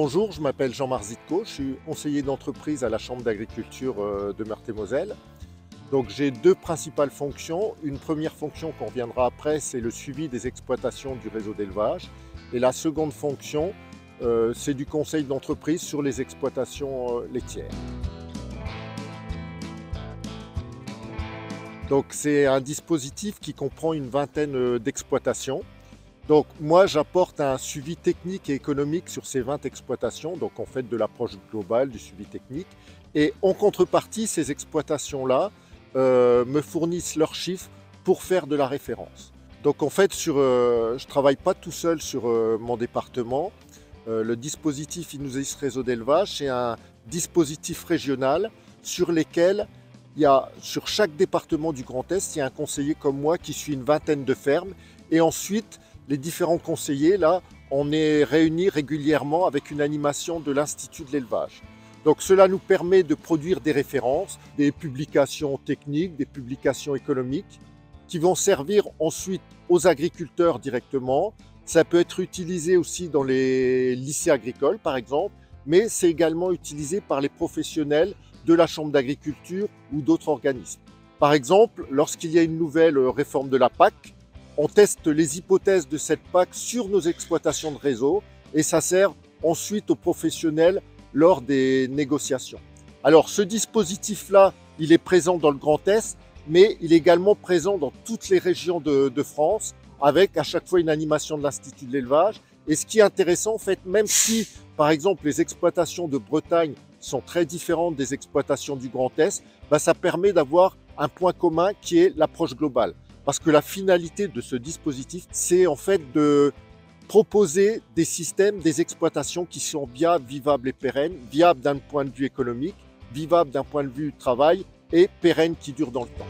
Bonjour, je m'appelle Jean-Marc Zitko, je suis conseiller d'entreprise à la Chambre d'agriculture de Meurthe-et-Moselle. Donc j'ai deux principales fonctions. Une première fonction qu'on reviendra après, c'est le suivi des exploitations du réseau d'élevage. Et la seconde fonction, c'est du conseil d'entreprise sur les exploitations laitières. Donc c'est un dispositif qui comprend une vingtaine d'exploitations. Donc moi j'apporte un suivi technique et économique sur ces 20 exploitations, donc on fait de l'approche globale, du suivi technique. Et en contrepartie, ces exploitations-là me fournissent leurs chiffres pour faire de la référence. Donc en fait, je ne travaille pas tout seul sur mon département. Le dispositif Inusis Réseau d'élevage, c'est un dispositif régional sur lequel sur chaque département du Grand Est, il y a un conseiller comme moi qui suit une vingtaine de fermes. Et ensuite, les différents conseillers, là, on est réunis régulièrement avec une animation de l'Institut de l'élevage. Donc cela nous permet de produire des références, des publications techniques, des publications économiques qui vont servir ensuite aux agriculteurs directement. Ça peut être utilisé aussi dans les lycées agricoles par exemple, mais c'est également utilisé par les professionnels de la Chambre d'agriculture ou d'autres organismes. Par exemple, lorsqu'il y a une nouvelle réforme de la PAC, on teste les hypothèses de cette PAC sur nos exploitations de réseau et ça sert ensuite aux professionnels lors des négociations. Alors ce dispositif-là, il est présent dans le Grand Est, mais il est également présent dans toutes les régions de France avec à chaque fois une animation de l'Institut de l'élevage. Et ce qui est intéressant, en fait, même si, par exemple, les exploitations de Bretagne sont très différentes des exploitations du Grand Est, ça permet d'avoir un point commun qui est l'approche globale. Parce que la finalité de ce dispositif, c'est en fait de proposer des systèmes, des exploitations qui sont viables et pérennes, viables d'un point de vue économique, vivables d'un point de vue travail et pérennes qui durent dans le temps.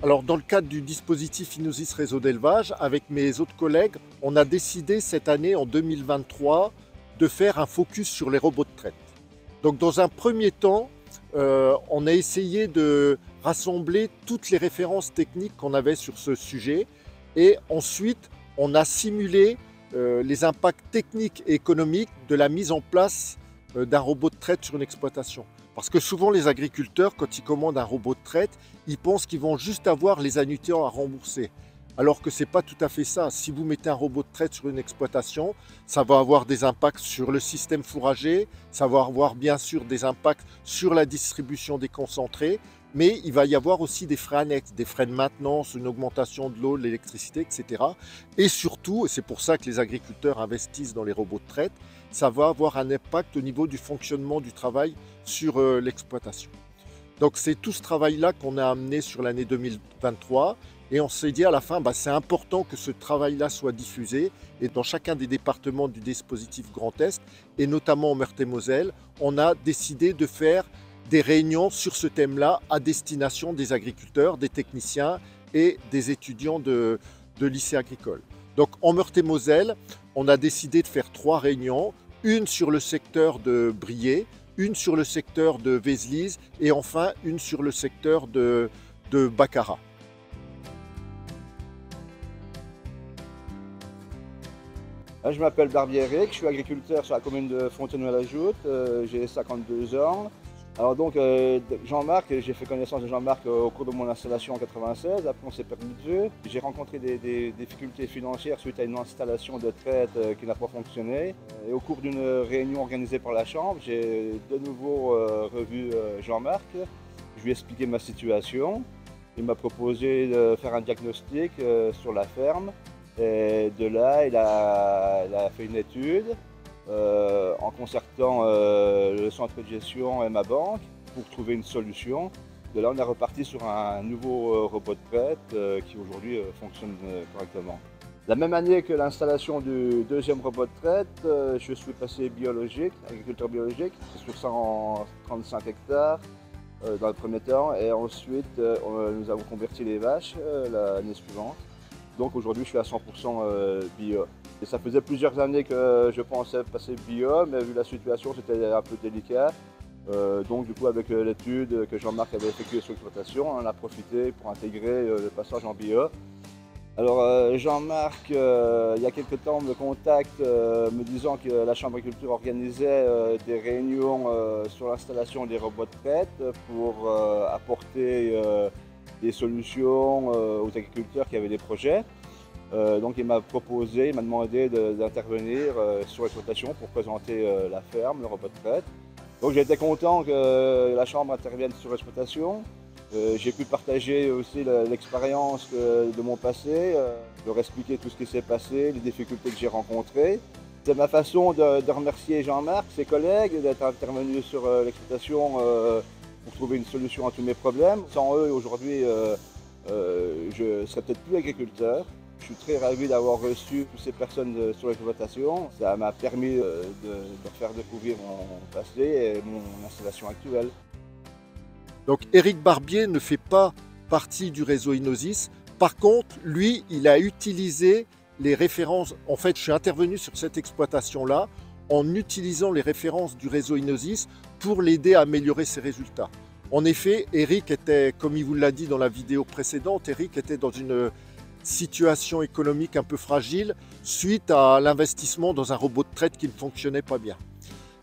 Alors dans le cadre du dispositif Inusis Réseau d'élevage, avec mes autres collègues, on a décidé cette année, en 2023, de faire un focus sur les robots de traite. Donc dans un premier temps, on a essayé de rassembler toutes les références techniques qu'on avait sur ce sujet et ensuite on a simulé les impacts techniques et économiques de la mise en place d'un robot de traite sur une exploitation. Parce que souvent les agriculteurs, quand ils commandent un robot de traite, ils pensent qu'ils vont juste avoir les annuités à rembourser. Alors que ce n'est pas tout à fait ça. Si vous mettez un robot de traite sur une exploitation, ça va avoir des impacts sur le système fourrager, ça va avoir bien sûr des impacts sur la distribution des concentrés, mais il va y avoir aussi des frais annexes, des frais de maintenance, une augmentation de l'eau, de l'électricité, etc. Et surtout, et c'est pour ça que les agriculteurs investissent dans les robots de traite, ça va avoir un impact au niveau du fonctionnement du travail sur l'exploitation. Donc c'est tout ce travail-là qu'on a amené sur l'année 2023 et on s'est dit à la fin, c'est important que ce travail-là soit diffusé et dans chacun des départements du dispositif Grand Est et notamment en Meurthe-et-Moselle, on a décidé de faire des réunions sur ce thème-là à destination des agriculteurs, des techniciens et des étudiants de lycée agricole. Donc en Meurthe-et-Moselle, on a décidé de faire 3 réunions, une sur le secteur de Briey, une sur le secteur de Vézelise et enfin une sur le secteur de Baccarat. Je m'appelle Barbier Eric, je suis agriculteur sur la commune de Fontenay-la-Joute, j'ai 52 ans. Alors donc Jean-Marc, j'ai fait connaissance de Jean-Marc au cours de mon installation en 96, après on s'est perdu de vue. J'ai rencontré des difficultés financières suite à une installation de traite qui n'a pas fonctionné. Et au cours d'une réunion organisée par la Chambre, j'ai de nouveau revu Jean-Marc. Je lui ai expliqué ma situation. Il m'a proposé de faire un diagnostic sur la ferme. Et de là, il a fait une étude en concertant le centre de gestion et ma banque pour trouver une solution. De là, on est reparti sur un nouveau robot de traite qui aujourd'hui fonctionne correctement. La même année que l'installation du deuxième robot de traite, je suis passé biologique, agriculteur biologique, sur 135 hectares dans le premier temps. Et ensuite, nous avons converti les vaches l'année suivante. Donc aujourd'hui, je suis à 100% bio. Et ça faisait plusieurs années que je pensais passer bio, mais vu la situation, c'était un peu délicat. Donc du coup, avec l'étude que Jean-Marc avait effectuée sur l'exploitation, on en a profité pour intégrer le passage en bio. Alors Jean-Marc, il y a quelque temps, me contacte me disant que la Chambre d'agriculture organisait des réunions sur l'installation des robots de traite pour apporter des solutions aux agriculteurs qui avaient des projets. Donc il m'a proposé, il m'a demandé d'intervenir sur l'exploitation pour présenter la ferme, le robot de traite. Donc j'étais content que la Chambre intervienne sur l'exploitation. J'ai pu partager aussi l'expérience de mon passé, leur expliquer tout ce qui s'est passé, les difficultés que j'ai rencontrées. C'est ma façon de remercier Jean-Marc, ses collègues, d'être intervenus sur l'exploitation pour trouver une solution à tous mes problèmes. Sans eux, aujourd'hui, je ne serais peut-être plus agriculteur. Je suis très ravi d'avoir reçu toutes ces personnes sur l'exploitation. Ça m'a permis de faire découvrir mon passé et mon installation actuelle. Donc Éric Barbier ne fait pas partie du réseau Inosis. Par contre, lui, il a utilisé les références. En fait, je suis intervenu sur cette exploitation-là en utilisant les références du réseau Inosis pour l'aider à améliorer ses résultats. En effet, Éric était, comme il vous l'a dit dans la vidéo précédente, Éric était dans une situation économique un peu fragile suite à l'investissement dans un robot de traite qui ne fonctionnait pas bien.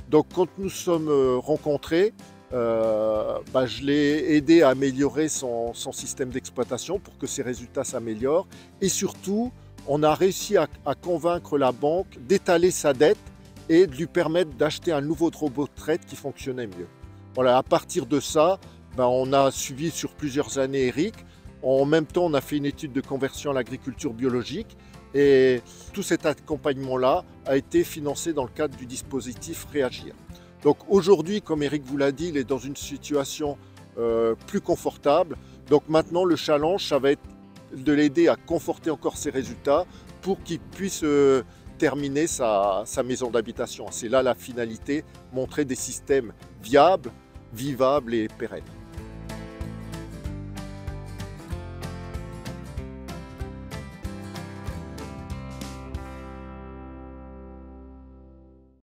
Donc quand nous sommes rencontrés, je l'ai aidé à améliorer son système d'exploitation pour que ses résultats s'améliorent. Et surtout, on a réussi à convaincre la banque d'étaler sa dette et de lui permettre d'acheter un nouveau robot de traite qui fonctionnait mieux. Voilà, à partir de ça, on a suivi sur plusieurs années Éric. En même temps, on a fait une étude de conversion à l'agriculture biologique. Et tout cet accompagnement-là a été financé dans le cadre du dispositif Réagir. Donc aujourd'hui, comme Éric vous l'a dit, il est dans une situation plus confortable. Donc maintenant, le challenge, ça va être de l'aider à conforter encore ses résultats pour qu'il puisse terminer sa maison d'habitation. C'est là la finalité, montrer des systèmes viables, vivables et pérennes.